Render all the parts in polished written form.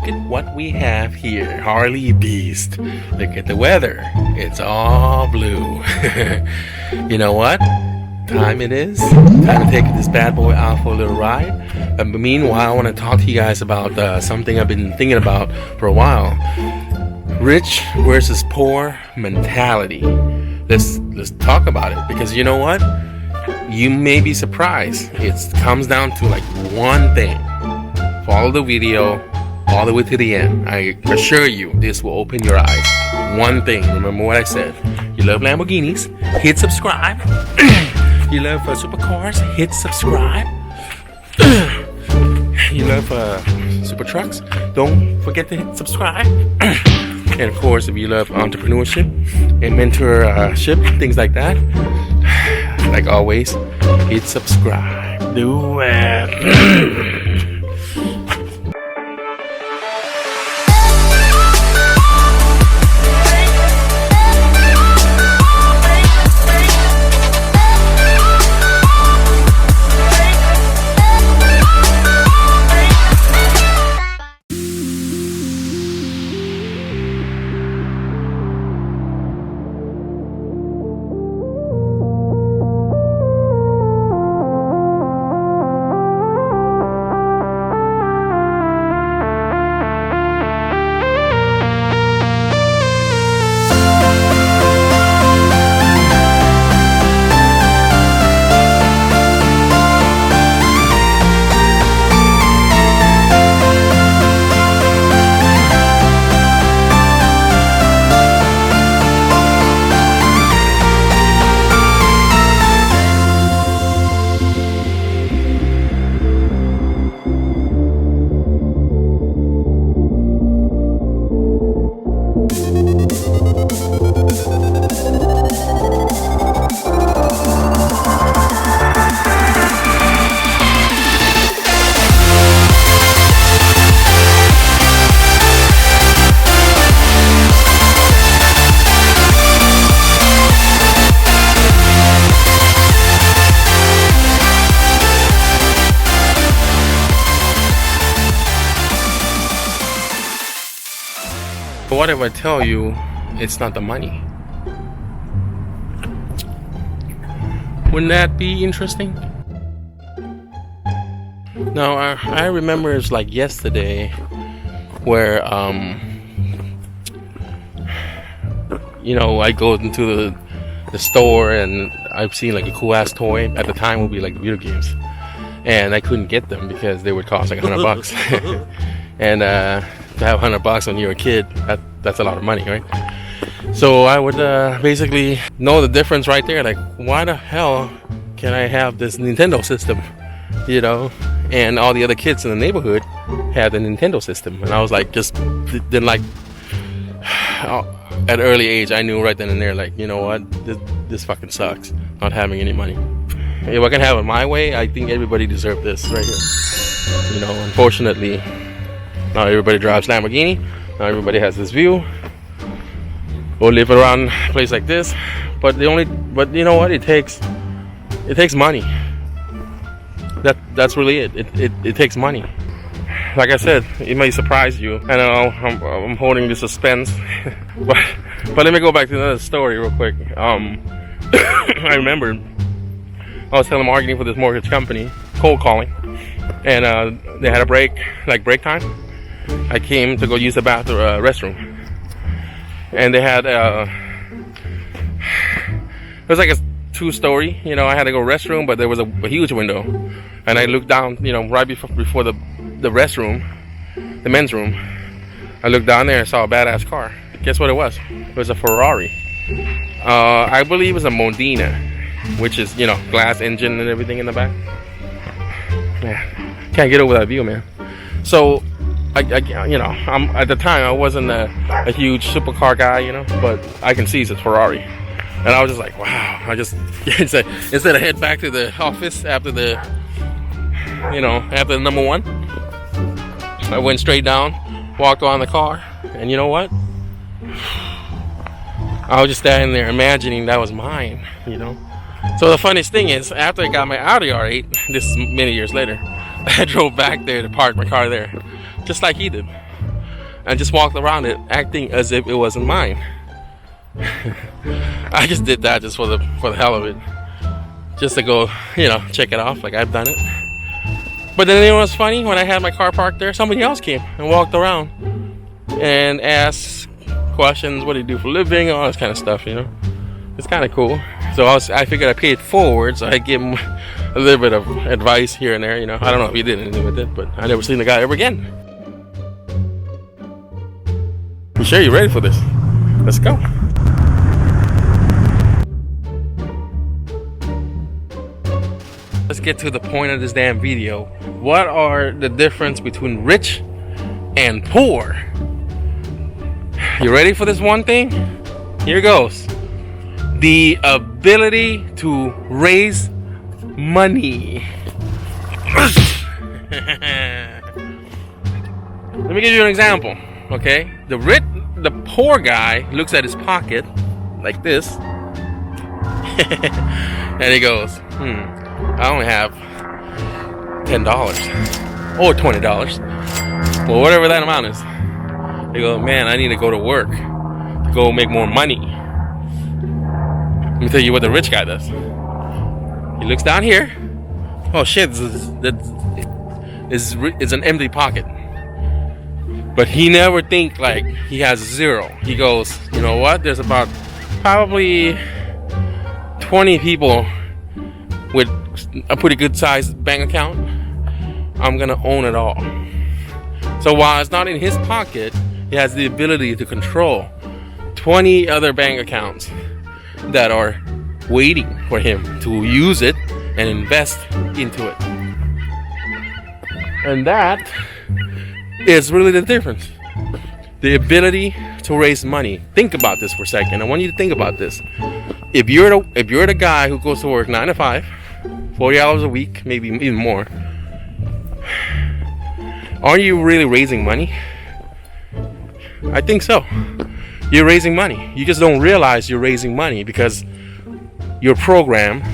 at what we have here. Harley Beast. Look at the weather. It's all blue. You know what time it is? Time to take this bad boy out for a little ride. But meanwhile, I want to talk to you guys about something I've been thinking about for a while. Rich versus poor mentality. Let's talk about it, because you know what? You may be surprised. It comes down to like one thing. Follow the video all the way to the end. I assure you, this will open your eyes. One thing. Remember what I said. You love Lamborghinis? Hit subscribe. You love supercars? Hit subscribe. You love super trucks? Don't forget to hit subscribe. And of course, if you love entrepreneurship and mentorship, things like that, like always, hit subscribe. Do it. What if I tell you it's not the money? Wouldn't that be interesting? Now, I remember it's like yesterday where, I go into the store and I've seen like a cool ass toy. At the time, it would be like video games. And I couldn't get them because they would cost like $100. And to have $100 when you're a kid, that's a lot of money, right? So I would basically know the difference right there. Like, why the hell can I have this Nintendo system, and all the other kids in the neighborhood had the Nintendo system, and I was like, just didn't like. At an early age, I knew right then and there, like, you know what, this fucking sucks, not having any money. If I can have it my way, I think everybody deserves this right here. Unfortunately, not everybody drives Lamborghini. Not everybody has this view or live around a place like this. But you know what? It takes money. That's really it. It takes money. Like I said, it may surprise you. I know I'm holding the suspense, but let me go back to another story real quick. I remember I was telemarketing for this mortgage company, cold calling, and they had a break time. I came to go use the bathroom, restroom, and they had it was like a 2-story. I had to go restroom, but there was a huge window, and I looked down. Right before the restroom, the men's room. I looked down there and saw a badass car. Guess what it was? It was a Ferrari. I believe it was a Modena, which is glass engine and everything in the back. Man, can't get over that view, man. So. I'm at the time I wasn't a huge supercar guy, but I can see it's a Ferrari, and I was just like, wow. I just instead of head back to the office after the number one, I went straight down, walked around the car, and you know what? I was just standing there imagining that was mine, So the funniest thing is, after I got my Audi R8, this is many years later, I drove back there to park my car there, just like he did. and just walked around it acting as if it wasn't mine. I just did that just for the hell of it, just to go, you know, check it off, like I've done it. But then, you know what's funny? When I had my car parked there, somebody else came and walked around and asked questions, what do you do for a living, all this kind of stuff, you know. It's kind of cool. So I figured I paid forward, so I give him a little bit of advice here and there, you know. I don't know if he did anything with it, but I never seen the guy ever again. You sure you're ready for this? Let's go. Let's get to the point of this damn video. What are the difference between rich and poor? You ready for this one thing? Here goes. The ability to raise money. Let me give you an example, okay? The poor guy looks at his pocket like this, and he goes, I only have $10 or $20, well, whatever that amount is. They go, man, I need to go to work to go make more money. Let me tell you what the rich guy does. He looks down here. Oh shit, it's an empty pocket. But he never think like he has zero. He goes, you know what? There's about probably 20 people with a pretty good sized bank account. I'm gonna own it all. So while it's not in his pocket, he has the ability to control 20 other bank accounts that are waiting for him to use it and invest into it. And that is really the difference. The ability to raise money. Think about this for a second. I want you to think about this. If you're the guy who goes to work 9 to 5, 40 hours a week, maybe even more, are you really raising money? I think so. You're raising money. You just don't realize you're raising money because you're programmed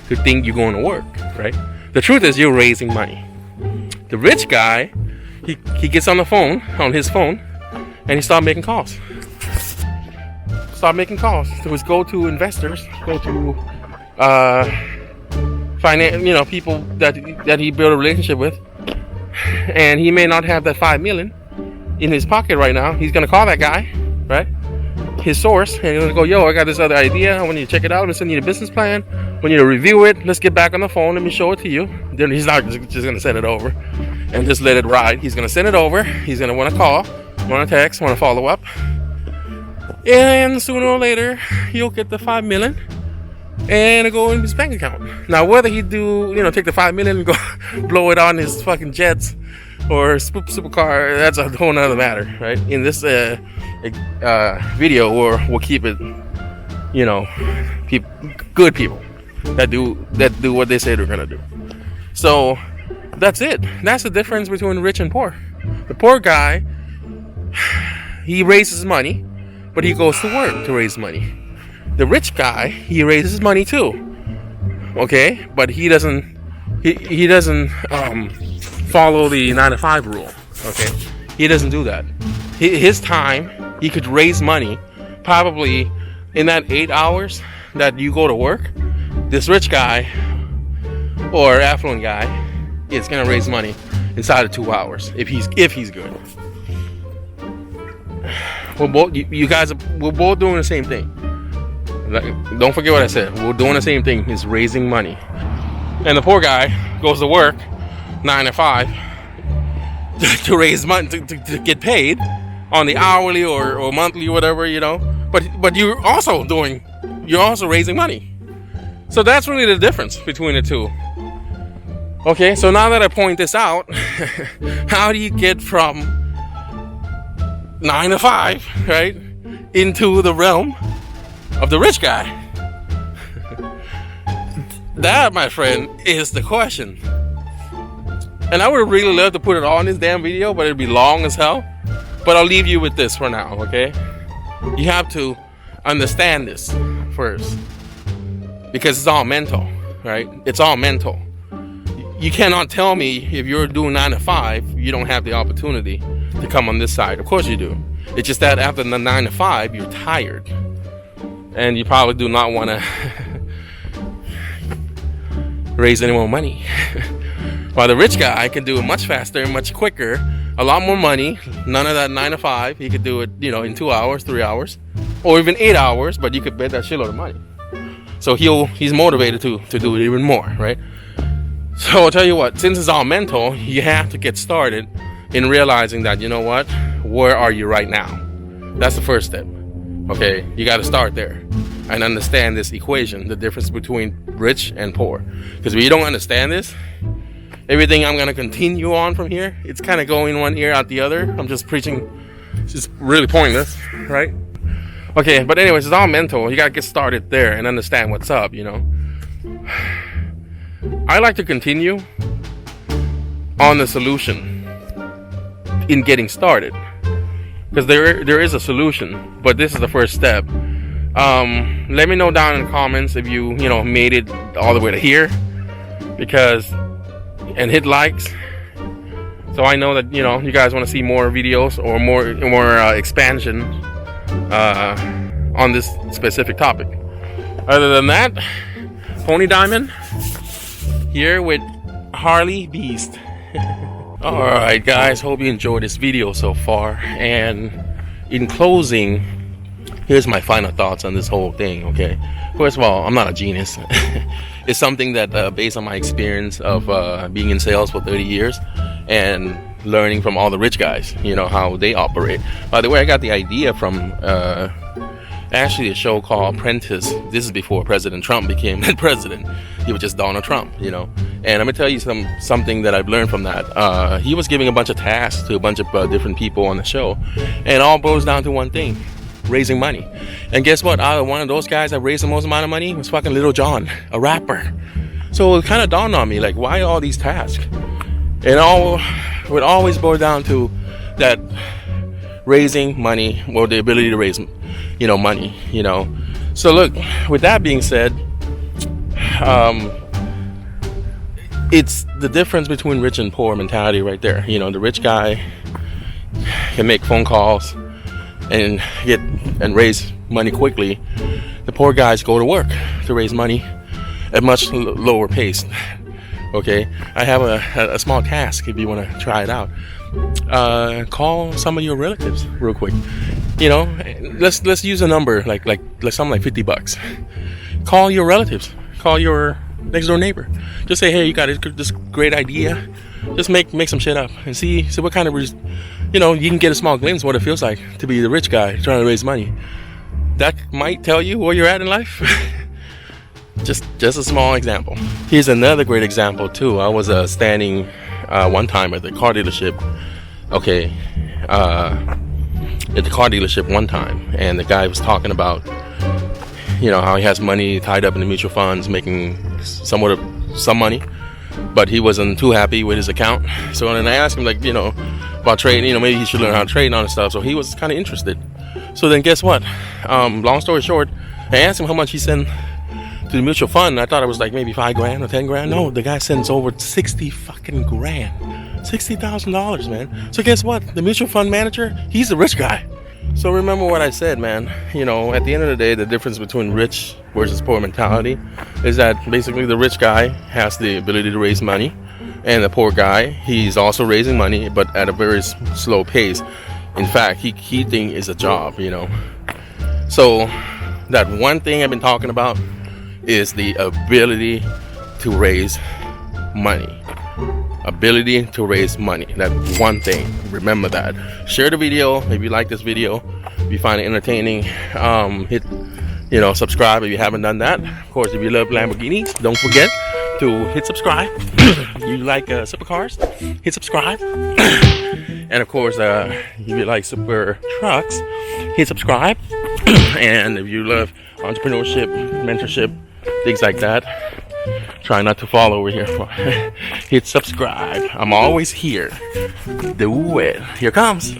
to think you're going to work, right? The truth is you're raising money. The rich guy, he gets on his phone, and he starts making calls. To his go-to investors, go-to people that he built a relationship with, and he may not have that $5 million in his pocket right now. He's gonna call that guy, right? His source, and he's gonna go, yo, I got this other idea. I want you to check it out. I'm gonna send you the business plan. I want you to review it. Let's get back on the phone. Let me show it to you. Then he's not just gonna send it over and just let it ride. He's gonna send it over. He's gonna want to call, want to text, want to follow up, and sooner or later you'll get the $5 million and go in his bank account. Now, whether he take the $5 million and go blow it on his fucking jets or supercar, that's a whole nother matter, right? In this video, we'll keep it, good people that do what they say they're gonna do. So that's it. That's the difference between rich and poor. The poor guy, he raises money, but he goes to work to raise money. The rich guy, he raises money too, okay, but he doesn't follow the 9 to 5 rule, okay? He doesn't do that. His time, he could raise money probably in that 8 hours that you go to work. This rich guy or affluent guy is gonna raise money inside of 2 hours if he's good. We're both doing the same thing. Don't forget what I said. We're doing the same thing. Is raising money. And the poor guy goes to work 9 to 5 to raise money, to get paid on the hourly or monthly or whatever, but you're also raising money. So that's really the difference between the two. Okay, so now that I point this out, how do you get from 9 to 5, right, into the realm of the rich guy? That, my friend, is the question. And I would really love to put it all in this damn video, but it'd be long as hell. But I'll leave you with this for now, okay? You have to understand this first, because it's all mental, right? It's all mental. you cannot tell me if you're doing 9 to 5, you don't have the opportunity to come on this side. Of course you do. It's just that after the 9 to 5, you're tired. And you probably do not want to raise any more money. While the rich guy can do it much faster, much quicker, a lot more money, none of that 9 to 5. He could do it, you know, in 2 hours, 3 hours, or even 8 hours, but you could bet that shitload of money. So he's motivated to do it even more, right? So I'll tell you what, since it's all mental, you have to get started in realizing that, you know what, where are you right now? That's the first step. Okay, you got to start there and understand this equation, the difference between rich and poor. Because if you don't understand this, everything I'm going to continue on from here, it's kind of going one ear out the other. I'm just preaching, it's just really pointless, right? Okay, but anyways, it's all mental. You got to get started there and understand what's up, you know. I like to continue on the solution in getting started. Because there is a solution, but this is the first step. Let me know down in the comments if you made it all the way to here, and hit likes, so I know that you guys want to see more videos or more expansion on this specific topic. Other than that, Pony Diamond here with Harley Beast. Alright guys, hope you enjoyed this video so far, and in closing, here's my final thoughts on this whole thing. Okay, first of all, I'm not a genius. It's something that based on my experience of being in sales for 30 years and learning from all the rich guys, how they operate. By the way, I got the idea from actually a show called Apprentice. This is before President Trump became president. He was just Donald Trump, And I'm gonna tell you something that I've learned from that. He was giving a bunch of tasks to a bunch of different people on the show, and it all boils down to one thing: raising money. And guess what? Out of one of those guys that raised the most amount of money was fucking Little John, a rapper. So it kind of dawned on me, like, why all these tasks? And all would always boil down to that raising money, or the ability to raise money. So look, with that being said, it's the difference between rich and poor mentality right there. The rich guy can make phone calls and raise money quickly. The poor guys go to work to raise money at much lower pace. Okay, I have a small task if you want to try it out. Call some of your relatives real quick. Let's use a number like something like $50. Call your relatives. Call your next door neighbor. Just say, hey, you got this great idea. Just make some shit up and see what kind of you can get a small glimpse of what it feels like to be the rich guy trying to raise money. That might tell you where you're at in life. just a small example. Here's another great example too. I was standing one time at the car dealership. Okay, at the car dealership one time, and the guy was talking about how he has money tied up in the mutual funds, making somewhat of some money, but he wasn't too happy with his account. So then I asked him, about trading, maybe he should learn how to trade and all this stuff. So he was kind of interested. So then guess what? Long story short, I asked him how much he sent to the mutual fund. I thought it was like maybe $5,000 or $10,000. No, the guy sends over 60 fucking grand. $60,000, man. So guess what? The mutual fund manager, he's the rich guy. So remember what I said, man. At the end of the day, the difference between rich versus poor mentality is that basically the rich guy has the ability to raise money, and the poor guy, he's also raising money, but at a very slow pace. In fact, he thinks it's a job, So that one thing I've been talking about is the ability to raise money. Ability to raise money. That one thing. Remember that. Share the video if you like this video. If you find it entertaining, hit subscribe if you haven't done that. Of course, if you love Lamborghinis, don't forget to hit subscribe. You like supercars, hit subscribe. And of course, if you like super trucks, hit subscribe. And if you love entrepreneurship, mentorship, things like that, try not to fall over here. Hit subscribe. I'm always here. Do it. Here comes.